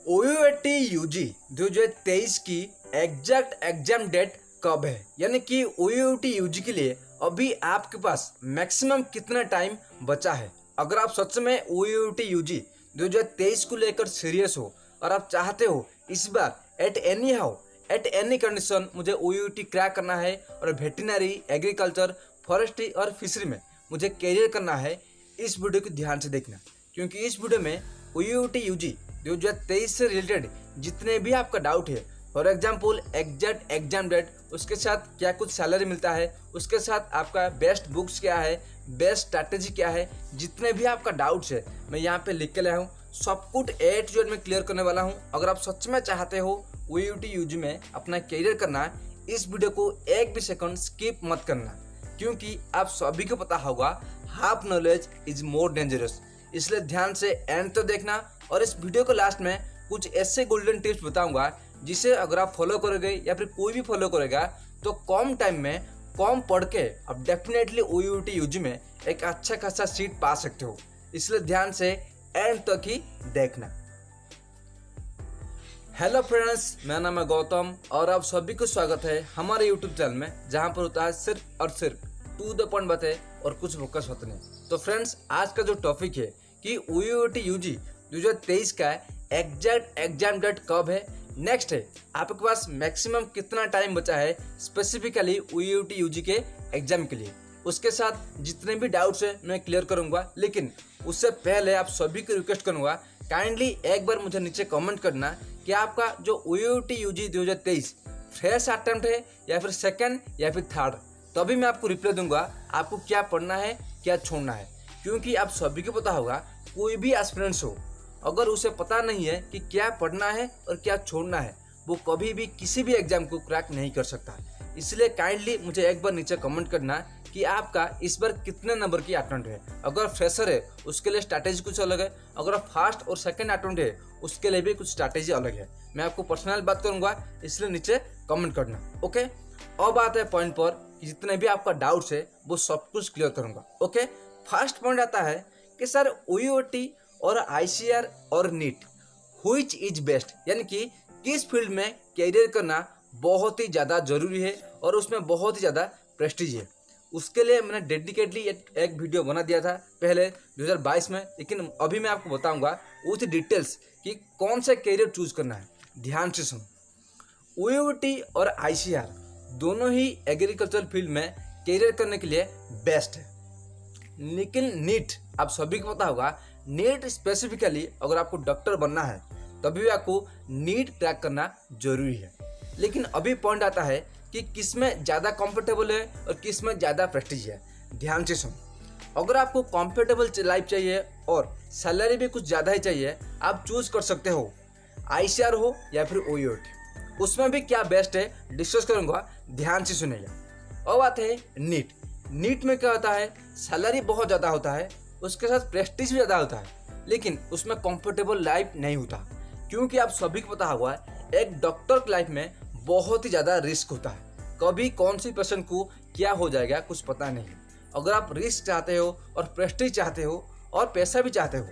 OUAT UG 2023 की exact exam date कब है, यानी कि OUAT UG के लिए अभी आपके पास मैक्सिमम कितना टाइम बचा है। अगर आप सच में OUAT UG 2023 को लेकर सीरियस हो और आप चाहते हो इस बार एट एनी कंडीशन मुझे OUAT क्रैक करना है और वेटरनरी, एग्रीकल्चर, फॉरेस्ट्री और फिशरी में मुझे कैरियर करना है, इस वीडियो को ध्यान से देखना, क्योंकि इस वीडियो में OUAT UG 2023 से रिलेटेड जितने भी आपका डाउट है, for example exact exam date, उसके साथ क्या कुछ सैलरी मिलता है, उसके साथ आपका बेस्ट बुक्स क्या है, बेस्ट स्ट्रैटेजी क्या है, जितने भी आपका डाउट्स है मैं यहाँ पे लिख के लाया हूँ। सब कुछ A to Z में क्लियर करने वाला हूँ। अगर आप सच में चाहते हो OUAT UG में अपना कैरियर करना, इस वीडियो को एक भी सेकंड स्किप मत करना, क्योंकि आप सभी को पता होगा half knowledge is more dangerous. इसलिए ध्यान से एंड तो देखना, और इस वीडियो को लास्ट में कुछ ऐसे गोल्डन टिप्स बताऊंगा जिसे अगर आप फॉलो करोगे या फिर कोई भी फॉलो करेगा तो कम टाइम में कम पढ़ के आप डेफिनेटली OUAT UG में एक अच्छा खासा सीट पा सकते हो। इसलिए ध्यान से एंड तक ही देखना। हेलो फ्रेंड्स, मेरा नाम है गौतम और आप सभी को स्वागत है हमारे यूट्यूब चैनल में, जहां पर होता है सिर्फ और सिर्फ टू द पॉइंट बातें और कुछ फोकस होते नहीं। तो फ्रेंड्स, आज का जो टॉपिक है कि OUAT UG 2023 का एग्जैक्ट एग्जाम डेट कब है, नेक्स्ट है आपके पास मैक्सिमम कितना टाइम बचा है स्पेसिफिकली OUAT UG के एग्जाम के लिए, उसके साथ जितने भी डाउट्स है मैं क्लियर करूंगा। लेकिन उससे पहले आप सभी को रिक्वेस्ट करूंगा, काइंडली एक बार मुझे नीचे कमेंट करना कि आपका जो OUAT UG 2023 फ्रेश अटेम्प्ट है या फिर सेकंड या फिर थर्ड, तभी मैं आपको रिप्लाई दूंगा आपको क्या पढ़ना है क्या छोड़ना है। क्योंकि आप सभी को पता होगा कोई भी एस्पिरेंट्स हो, अगर उसे पता नहीं है कि क्या पढ़ना है और क्या छोड़ना है, वो कभी भी किसी भी एग्जाम को क्रैक नहीं कर सकता। इसलिए काइंडली मुझे एक बार नीचे कमेंट करना कि आपका इस बार कितने नंबर की अटेम्प्ट है। अगर फ्रेशर है उसके लिए स्ट्रैटेजी कुछ अलग है, अगर फर्स्ट और सेकंड अटेम्प्ट है उसके लिए भी कुछ स्ट्रैटेजी अलग है। मैं आपको पर्सनल बात करूंगा, इसलिए नीचे कमेंट करना। ओके, अब बात है पॉइंट पर कि जितने भी आपका डाउट्स है वो सब कुछ क्लियर करूंगा। ओके, फर्स्ट पॉइंट आता है कि सर OUAT और ICAR और नीट व्हिच इज बेस्ट, यानी कि किस फील्ड में कैरियर करना बहुत ही ज़्यादा जरूरी है और उसमें बहुत ही ज़्यादा प्रेस्टीज है। उसके लिए मैंने डेडिकेटली एक वीडियो बना दिया था पहले 2022 में, लेकिन अभी मैं आपको बताऊंगा विथ डिटेल्स कि कौन सा कैरियर चूज करना है। ध्यान से सुनो, OUAT और ICAR दोनों ही एग्रीकल्चर फील्ड में कैरियर करने के लिए बेस्ट है। लेकिन नीट, आप सभी को पता होगा, नीट स्पेसिफिकली अगर आपको डॉक्टर बनना है तभी भी आपको नीट क्रैक करना जरूरी है। लेकिन अभी पॉइंट आता है कि किस में ज़्यादा कंफर्टेबल है और किस में ज़्यादा प्रेस्टीज है। ध्यान से सुनो, अगर आपको कंफर्टेबल लाइफ चाहिए और सैलरी भी कुछ ज़्यादा ही चाहिए, आप चूज कर सकते हो ICAR हो या फिर OUAT। उसमें भी क्या बेस्ट है डिस्कस करूँगा, ध्यान से सुनेगा। अब बात है नीट। नीट में क्या होता है, सैलरी बहुत ज़्यादा होता है, उसके साथ प्रेस्टीज भी ज़्यादा होता है, लेकिन उसमें कंफर्टेबल लाइफ नहीं होता। क्योंकि आप सभी को पता होगा एक डॉक्टर की लाइफ में बहुत ही ज़्यादा रिस्क होता है, कभी कौन सी पेशेंट को क्या हो जाएगा कुछ पता नहीं। अगर आप रिस्क चाहते हो और प्रेस्टीज चाहते हो और पैसा भी चाहते हो,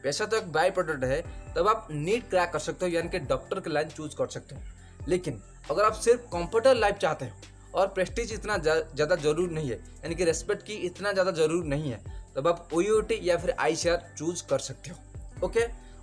पैसा तो एक बाई प्रोडक्ट है, तब आप नीट क्रैक कर सकते हो, यानी कि डॉक्टर की लाइन चूज कर सकते हो। लेकिन अगर आप सिर्फ कंफर्टेबल लाइफ चाहते हो और प्रेस्टीज इतना ज़्यादा जरूरी नहीं है, यानी कि रेस्पेक्ट की इतना ज़्यादा जरूरी नहीं है, तब आप OUAT या फिर ICAR चूज कर सकते हो। ओके,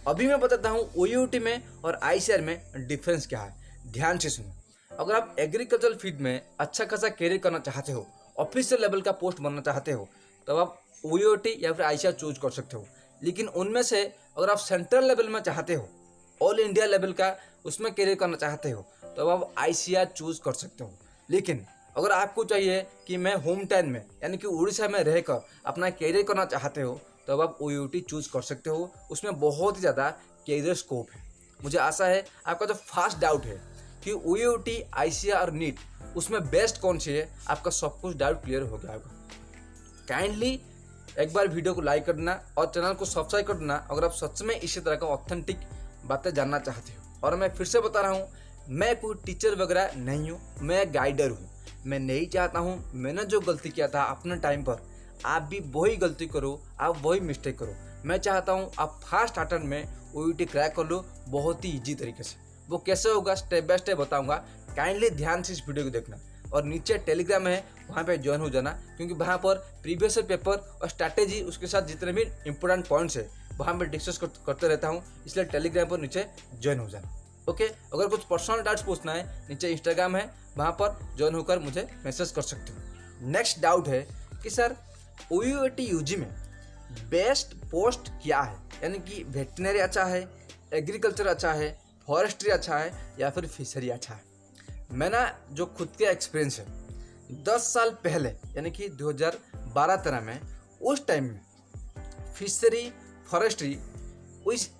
अभी मैं बताता हूँ OUAT में और ICAR में डिफरेंस क्या है। ध्यान से सुनो, अगर आप एग्रीकल्चर फील्ड में अच्छा खासा कैरियर करना चाहते हो, ऑफिसर लेवल का पोस्ट बनना चाहते हो, तब आप OUAT या फिर ICAR चूज कर सकते हो। लेकिन उनमें से अगर आप सेंट्रल लेवल में चाहते हो, ऑल इंडिया लेवल का उसमें कैरियर करना चाहते हो, तब आप ICAR चूज कर सकते हो। लेकिन अगर आपको चाहिए कि मैं होम टाउन में यानी कि उड़ीसा में रहकर अपना कैरियर करना चाहते हो, तब आप OUAT चूज कर सकते हो। उसमें बहुत ही ज़्यादा कैरियर स्कोप है। मुझे आशा है आपका जो फर्स्ट डाउट है कि OUAT, ICAR और नीट उसमें बेस्ट कौन सी है, आपका सब कुछ डाउट क्लियर हो गया होगा। काइंडली एक बार वीडियो को लाइक कर देना और चैनल को सब्सक्राइब कर देना अगर आप सच में इसी तरह का ऑथेंटिक बातें जानना चाहते हो। और मैं फिर से बता रहा हूँ, मैं कोई टीचर वगैरह नहीं हूँ, मैं गाइडर हूँ। मैं नहीं चाहता हूँ मैंने जो गलती किया था अपने टाइम पर आप भी वही गलती करो, आप वही मिस्टेक करो। मैं चाहता हूँ आप फर्स्ट अटेम्प्ट में OUT क्रैक कर लो बहुत ही ईजी तरीके से। वो कैसे होगा स्टेप बाय स्टेप बताऊंगा, काइंडली ध्यान से इस वीडियो को देखना। और नीचे टेलीग्राम है, वहाँ पे ज्वाइन हो जाना, क्योंकि वहाँ पर प्रीवियस पेपर और स्ट्रैटेजी उसके साथ जितने भी इंपॉर्टेंट पॉइंट्स है वहाँ पर डिस्कस करते रहता हूँ, इसलिए टेलीग्राम पर नीचे ज्वाइन हो जाना। ओके, अगर कुछ पर्सनल डाउट्स पूछना है नीचे इंस्टाग्राम है, वहाँ पर ज्वाइन होकर मुझे मैसेज कर सकते हो। नेक्स्ट डाउट है कि सर OUT UG में बेस्ट पोस्ट क्या है, यानी कि वेटनरी अच्छा है, एग्रीकल्चर अच्छा है, फॉरेस्ट्री अच्छा है या फिर फिशरी अच्छा है। मेरा जो खुद का एक्सपीरियंस है 10 साल पहले यानी कि 2012-13 में, उस टाइम में फिशरी फॉरेस्ट्री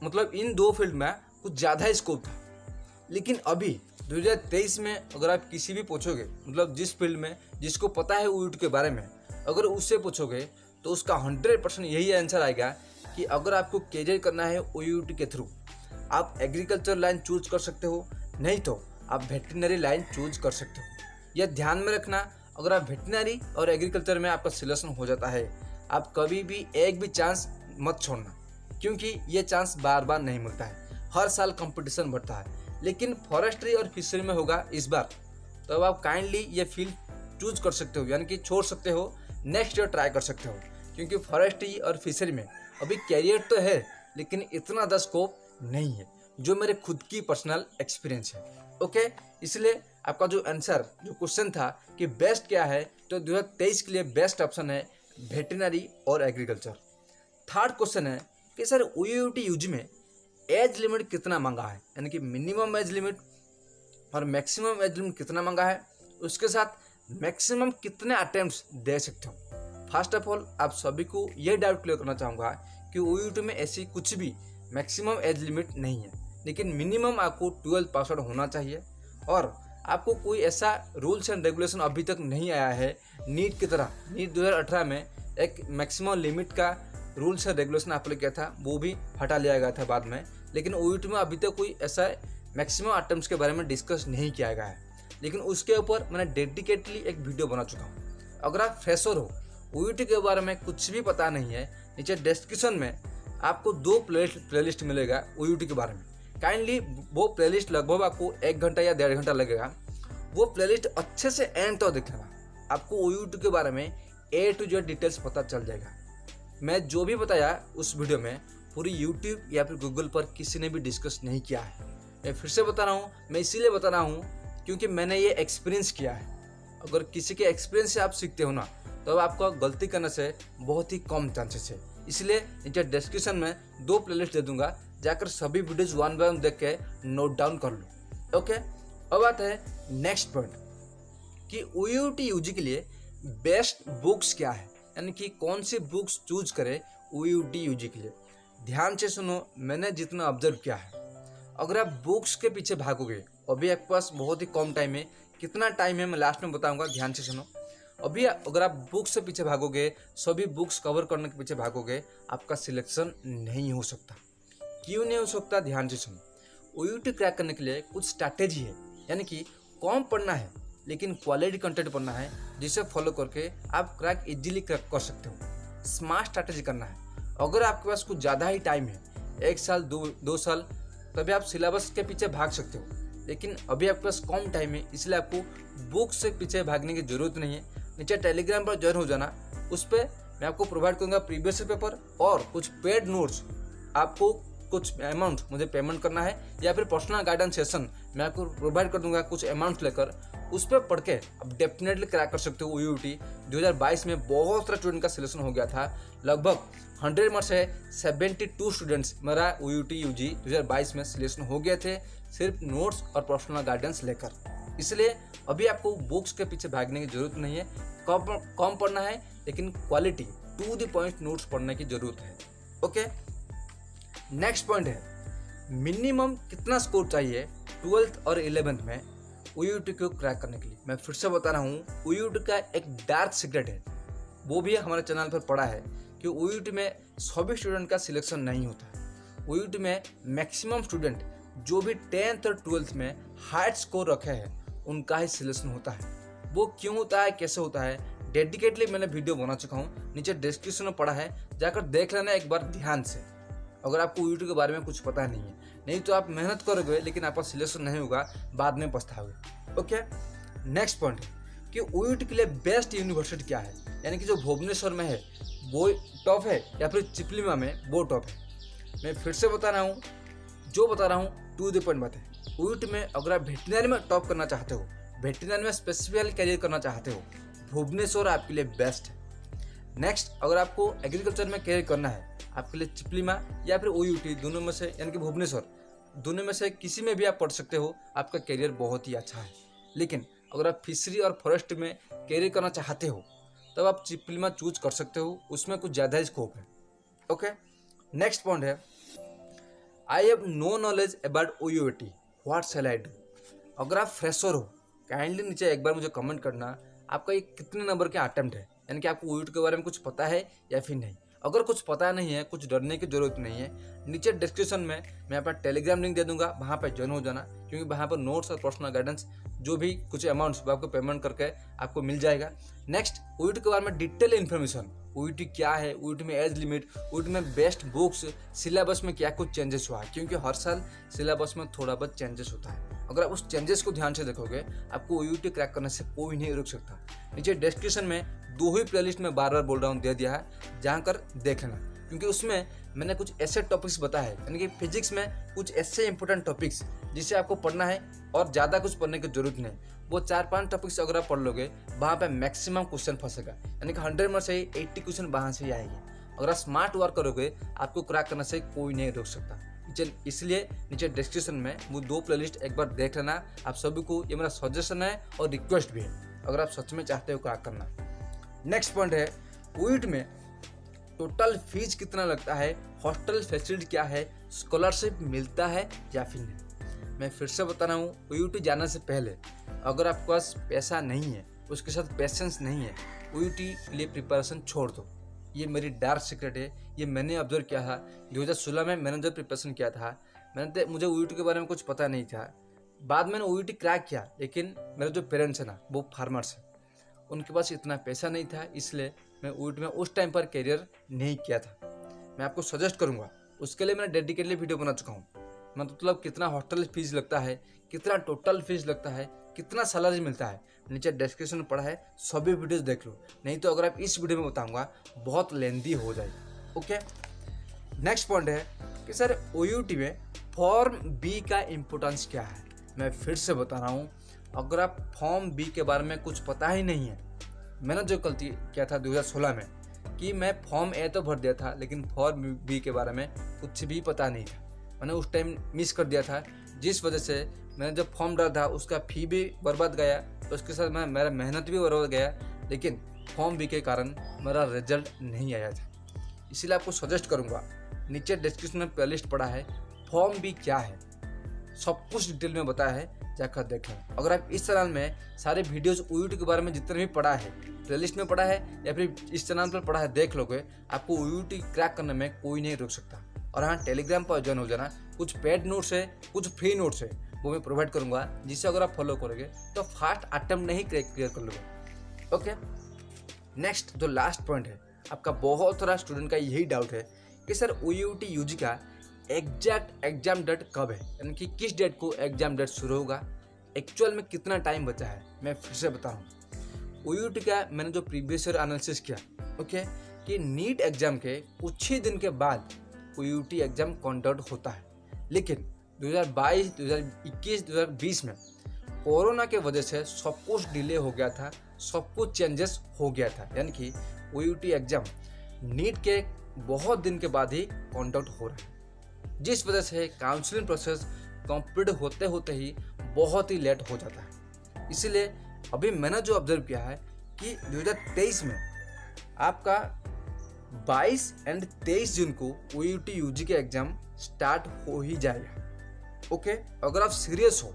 मतलब इन दो फील्ड में कुछ ज़्यादा ही स्कोप था। लेकिन अभी 2023 में अगर आप किसी भी पूछोगे, मतलब जिस फील्ड में जिसको पता है OUT के बारे में, अगर उससे पूछोगे तो उसका 100% यही आंसर आएगा कि अगर आपको कैरियर करना है OUT के थ्रू, आप एग्रीकल्चर लाइन चूज कर सकते हो, नहीं तो आप वेटनरी लाइन चूज कर सकते हो। यह ध्यान में रखना, अगर आप वेटनरी और एग्रीकल्चर में आपका सिलेक्शन हो जाता है, आप कभी भी एक भी चांस मत छोड़ना, क्योंकि ये चांस बार बार नहीं मिलता है, हर साल कंपटीशन बढ़ता है। लेकिन फॉरेस्ट्री और फिशरी में होगा इस बार, तो अब आप काइंडली ये फील्ड चूज कर सकते हो, यानी कि छोड़ सकते हो, नेक्स्ट ईयर ट्राई कर सकते हो, क्योंकि फॉरेस्ट्री और फिशरी में अभी कैरियर तो है लेकिन इतना ज़्यादा स्कोप नहीं है, जो मेरे खुद की पर्सनल एक्सपीरियंस है। ओके, इसलिए आपका जो आंसर, जो क्वेश्चन था कि बेस्ट क्या है, तो 2023 के लिए बेस्ट ऑप्शन है वेटनरी और एग्रीकल्चर। थर्ड क्वेश्चन है कि सर OUT UG में एज लिमिट कितना मांगा है, यानी कि मिनिमम एज लिमिट और मैक्सिमम एज लिमिट कितना मांगा है, उसके साथ मैक्सिमम कितने अटेम्प्ट्स दे सकते हो। फर्स्ट ऑफ ऑल आप सभी को यह डाउट क्लियर करना चाहूँगा कि OUT में ऐसी कुछ भी मैक्सिमम एज लिमिट नहीं है, लेकिन मिनिमम आपको 12th पास आउट होना चाहिए। और आपको कोई ऐसा रूल्स एंड रेगुलेशन अभी तक नहीं आया है नीट की तरह। नीट 2018 में एक मैक्सिमम लिमिट का रूल्स एंड रेगुलेशन अप्लाई किया था, वो भी हटा लिया गया था बाद में। लेकिन OUT में अभी तक कोई ऐसा मैक्सिमम अटेम्प्ट्स के बारे में डिस्कस नहीं किया गया है, लेकिन उसके ऊपर मैंने डेडिकेटली एक वीडियो बना चुका हूँ। अगर आप फ्रेशर हो, OUT के बारे में कुछ भी पता नहीं है, नीचे डिस्क्रिप्शन में आपको 2 प्लेलिस्ट मिलेगा OUT के बारे में। काइंडली वो प्लेलिस्ट लगभग आपको 1 घंटा या 1.5 घंटा लगेगा, वो प्लेलिस्ट अच्छे से एंड तक देख लेना, आपको OUT के बारे में A to Z डिटेल्स पता चल जाएगा। मैं जो भी बताया उस वीडियो में पूरी YouTube या फिर गूगल पर किसी ने भी डिस्कस नहीं किया है। मैं फिर से बता रहा हूँ, मैं इसीलिए बता रहा हूँ क्योंकि मैंने ये एक्सपीरियंस किया है। अगर किसी के एक्सपीरियंस से आप सीखते हो ना, तो आपका गलती करने से बहुत ही कम चांसेस है। इसलिए नीचे डिस्क्रिप्शन में 2 प्लेलिस्ट दे दूंगा, जाकर सभी वीडियोज 1 बाय 1 देख के नोट डाउन कर लो। ओके, अब बात है नेक्स्ट पॉइंट कि OUT UG के लिए बेस्ट बुक्स क्या है, यानी कि कौन सी बुक्स चूज करें OUT UG के लिए। ध्यान से सुनो, मैंने जितना ऑब्जर्व किया है, अगर आप बुक्स के पीछे भागोगे, अभी आपके पास बहुत ही कम टाइम है, कितना टाइम है मैं लास्ट में बताऊंगा, ध्यान से सुनो। अभी अगर आप बुक्स से पीछे भागोगे, सभी बुक्स कवर करने के पीछे भागोगे, आपका सिलेक्शन नहीं हो सकता। क्यों नहीं हो सकता, ध्यान से सुनो। OUT क्रैक करने के लिए कुछ स्ट्रैटेजी है, यानी कि कम पढ़ना है लेकिन क्वालिटी कंटेंट पढ़ना है, जिसे फॉलो करके आप क्रैक इजीली क्रैक कर सकते हो। स्मार्ट स्ट्रैटेजी करना है। अगर आपके पास कुछ ज़्यादा ही टाइम है, 1 साल 2 साल, तभी आप सिलेबस के पीछे भाग सकते हो। लेकिन अभी आपके पास कम टाइम है, इसलिए आपको बुक से पीछे भागने की जरूरत नहीं है। नीचे टेलीग्राम पर ज्वाइन हो जाना, उस पर मैं आपको प्रोवाइड करूँगा प्रीवियस पेपर और कुछ पेड नोट्स। आपको कुछ अमाउंट मुझे पेमेंट करना है या फिर पर्सनल गाइडेंस सेशन मैं आपको प्रोवाइड कर दूंगा कुछ अमाउंट लेकर, उस पर पढ़ के आप डेफिनेटली क्रैक कर सकते हो OUT। 2022 में बहुत सारे स्टूडेंट का सिलेक्शन हो गया था, लगभग 100 में से 72 स्टूडेंट्स मेरा OUT UG 2022 में सिलेक्शन हो गए थे, सिर्फ नोट्स और पर्सनल गाइडेंस लेकर। इसलिए अभी आपको बुक्स के पीछे भागने की जरूरत नहीं है, कम पढ़ना है लेकिन quality to the point notes पढ़ने की जरूरत है। ओके, नेक्स्ट पॉइंट है मिनिमम कितना स्कोर चाहिए 12th और 11th में OUT को क्रैक करने के लिए। मैं फिर से बता रहा हूँ, OUT का एक डार्क सीक्रेट है, वो भी हमारे चैनल पर पड़ा है कि OUT में सभी स्टूडेंट का सिलेक्शन नहीं होता है। OUT में मैक्सिमम स्टूडेंट जो भी 10th और 12th में हाई स्कोर रखे हैं उनका ही सिलेक्शन होता है। वो क्यों होता है, कैसे होता है, डेडिकेटली मैंने वीडियो बना चुका हूँ, नीचे डिस्क्रिप्शन में पड़ा है, जाकर देख लेना एक बार ध्यान से। अगर आपको यूटी के बारे में कुछ पता नहीं है। नहीं तो आप मेहनत करोगे लेकिन आपका सिलेक्शन नहीं होगा, बाद में पछताओगे। ओके, नेक्स्ट पॉइंट है कि यूटी के लिए बेस्ट यूनिवर्सिटी क्या है, यानी कि जो भुवनेश्वर में है वो टॉप है या फिर चिपलिमा में वो टॉप है। मैं फिर से बता रहा हूँ, जो बता रहा हूँ टू द पॉइंट बात है। यूटी में अगर आप वेटनरी में टॉप करना चाहते हो, वेटनरी में स्पेसिफिकली करियर करना चाहते हो, भुवनेश्वर आपके लिए बेस्ट है। नेक्स्ट, अगर आपको एग्रीकल्चर में करियर करना है, आपके लिए चिपलिमा या फिर ओयूटी दोनों में से, यानी कि भुवनेश्वर, दोनों में से किसी में भी आप पढ़ सकते हो, आपका करियर बहुत ही अच्छा है। लेकिन अगर आप फिशरी और फॉरेस्ट में करियर करना चाहते हो तब आप चिपलिमा चूज कर सकते हो, उसमें कुछ ज़्यादा ही स्कोप है। ओके, नेक्स्ट पॉइंट है I have no knowledge about OUT, what shall I do. अगर आप फ्रेशर हो, काइंडली नीचे एक बार मुझे कमेंट करना आपका ये कितने नंबर के अटेम्प्ट है, यानी कि आपको ओयूटी के बारे में कुछ पता है या फिर नहीं। अगर कुछ पता नहीं है, कुछ डरने की जरूरत नहीं है, नीचे डिस्क्रिप्शन में मैं अपना टेलीग्राम लिंक दे दूंगा, वहाँ पर ज्वाइन हो जाना, क्योंकि वहाँ पर नोट्स और पर्सनल गाइडेंस जो भी कुछ अमाउंट्स वो आपको पेमेंट करके आपको मिल जाएगा। नेक्स्ट, ओयूटी के बारे में डिटेल इन्फॉर्मेशन, ओयूटी क्या है, ओयूटी में एज लिमिट, ओयूटी में बेस्ट बुक्स, सिलेबस में क्या कुछ चेंजेस हुआ है, क्योंकि हर साल सिलेबस में थोड़ा बहुत चेंजेस होता है। अगर आप उस चेंजेस को ध्यान से देखोगे, आपको ओयूटी क्रैक करने से कोई नहीं रोक सकता। नीचे डिस्क्रिप्शन में 2 ही प्लेलिस्ट में बार बार बोल रहा हूँ दे दिया है, जहाँ कर देख लेना, क्योंकि उसमें मैंने कुछ ऐसे टॉपिक्स बताए हैं, यानी कि फिजिक्स में कुछ ऐसे इंपॉर्टेंट टॉपिक्स जिसे आपको पढ़ना है और ज़्यादा कुछ पढ़ने की जरूरत नहीं। वो 4-5 टॉपिक्स अगर आप पढ़ लोगे, वहाँ पे मैक्सिमम क्वेश्चन फंसेगा, यानी कि 100 में से 80 क्वेश्चन वहाँ से ही आएंगे। अगर आप स्मार्ट वर्क करोगे, आपको क्रैक करने से कोई नहीं रोक सकता। इसलिए नीचे डिस्क्रिप्शन में वो 2 प्लेलिस्ट एक बार देख लेना। आप सभी को ये मेरा सजेशन है और रिक्वेस्ट भी है, अगर आप सच में चाहते हो क्रैक करना। नेक्स्ट पॉइंट है ओयूटी में टोटल फीस कितना लगता है, हॉस्टल फैसिलिटी क्या है, स्कॉलरशिप मिलता है या फिर नहीं। मैं फिर से बता रहा हूँ, ओयूटी जाने से पहले अगर आपके पास पैसा नहीं है, उसके साथ पेशेंस नहीं है, ओयूटी के लिए प्रिपरेशन छोड़ दो। ये मेरी डार्क सीक्रेट है, ये मैंने ऑब्जर्व किया था 2016 में। मैंने जब प्रिपरेशन किया था, मुझे ओयूटी के बारे में कुछ पता नहीं था। बाद में ओयूटी क्रैक किया, लेकिन मेरे जो पेरेंट्स हैं ना, वो फार्मर्स हैं, उनके पास इतना पैसा नहीं था, इसलिए मैं ओयूटी में उस टाइम पर करियर नहीं किया था। मैं आपको सजेस्ट करूंगा, उसके लिए मैंने डेडिकेटली वीडियो बना चुका हूँ। मतलब कितना हॉस्टल फीस लगता है, कितना टोटल फीस लगता है, कितना सैलरी मिलता है, नीचे डिस्क्रिप्शन में पड़ा है, सभी वीडियोस देख लो। नहीं तो अगर आप इस वीडियो में बताऊंगा बहुत लेंदी हो जाएगी। ओके, नेक्स्ट पॉइंट है कि सर ओयूटी में फॉर्म बी का इम्पोर्टेंस क्या है। मैं फिर से बता रहा हूँ, अगर आप फॉर्म बी के बारे में कुछ पता ही नहीं है, मैंने जो गलती किया था 2016 में कि मैं फॉर्म ए तो भर दिया था, लेकिन फॉर्म बी के बारे में कुछ भी पता नहीं था। मैंने उस टाइम मिस कर दिया था, जिस वजह से मैंने जब फॉर्म डाला था उसका फी भी बर्बाद गया, तो उसके साथ मेरा मेहनत भी बर्बाद गया, लेकिन फॉर्म बी के कारण मेरा रिजल्ट नहीं आया था। इसीलिए आपको सजेस्ट करूँगा, नीचे डिस्क्रिप्शन में प्लेलिस्ट पड़ा है, फॉर्म बी क्या है सब कुछ डिटेल में बताया है, जाकर देख लें। अगर आप इस चैनल में सारे वीडियोस ओयूटी के बारे में जितने भी पढ़ा है, प्लेलिस्ट में पढ़ा है या फिर इस चैनल पर पढ़ा है, देख लोगे, आपको ओयूटी क्रैक करने में कोई नहीं रोक सकता। और हाँ, टेलीग्राम पर ज्वाइन हो जाना, कुछ पेड नोट्स है, कुछ फ्री नोट्स है, वो मैं प्रोवाइड करूँगा, जिससे अगर आप फॉलो करोगे तो फास्ट अटेम्प्ट नहीं क्लियर कर लोगे। ओके, नेक्स्ट जो लास्ट पॉइंट है, आपका बहुत सारा स्टूडेंट का यही डाउट है कि सर ओयूटी यूजी का एग्जैक्ट एग्जाम डेट कब है, यानी कि किस डेट को एग्जाम डेट शुरू होगा, एक्चुअल में कितना टाइम बचा है। मैं फिर से बता रहा हूँ, ओयूटी का मैंने जो प्रीवियस ईयर एनालिसिस किया, ओके, कि नीट एग्जाम के कुछ ही दिन के बाद ओयूटी एग्जाम कंडक्ट होता है। लेकिन 2022, 2021, 2020 में कोरोना के वजह से सब कुछ डिले हो गया था, सब कुछ चेंजेस हो गया था, यानी कि ओयूटी एग्जाम नीट के बहुत दिन के बाद ही कंडक्ट हो रहा है, जिस वजह से काउंसलिंग प्रोसेस कंप्लीट होते होते ही बहुत ही लेट हो जाता है। इसीलिए अभी मैंने जो ऑब्जर्व किया है कि 2023 में आपका 22 और 23 जून को ओयूटी यूजी के एग्जाम स्टार्ट हो ही जाएगा। ओके, अगर आप सीरियस हो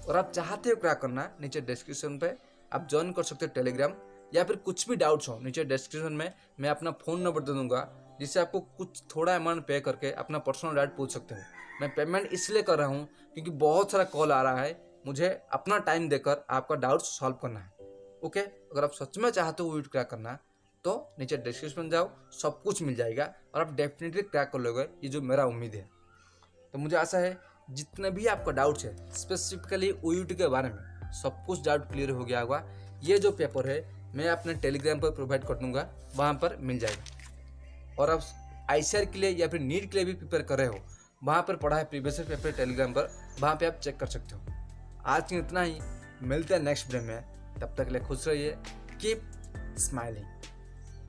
और आप चाहते हो क्रैक करना, नीचे डिस्क्रिप्शन पे आप ज्वाइन कर सकते हो टेलीग्राम, या फिर कुछ भी डाउट्स हो नीचे डिस्क्रिप्शन में मैं अपना फ़ोन नंबर दे दूंगा, जिससे आपको कुछ थोड़ा अमाउंट पे करके अपना पर्सनल डाउट पूछ सकते हो। मैं पेमेंट इसलिए कर रहा हूँ क्योंकि बहुत सारा कॉल आ रहा है, मुझे अपना टाइम देकर आपका डाउट सॉल्व करना है। ओके, अगर आप सच में चाहते हो ओयूटी क्रैक करना, तो नीचे डिस्क्रिप्शन में जाओ, सब कुछ मिल जाएगा और आप डेफिनेटली क्रैक कर लोगे, ये जो मेरा उम्मीद है। तो मुझे आशा है जितने भी आपका डाउट्स है स्पेसिफिकली OUT के बारे में, सब कुछ डाउट क्लियर हो गया होगा। ये जो पेपर है मैं अपने टेलीग्राम पर प्रोवाइड कर दूंगा, वहाँ पर मिल जाएगा। और आप ICAR के लिए या फिर नीट के लिए भी प्रिपेयर कर रहे हो, वहाँ पर पढ़ा है प्रीवियस पेपर टेलीग्राम पर, वहाँ पे आप चेक कर सकते हो। आज के इतना ही, मिलते हैं नेक्स्ट वीडियो में, तब तक के लिए खुश रहिए, कीप स्माइलिंग।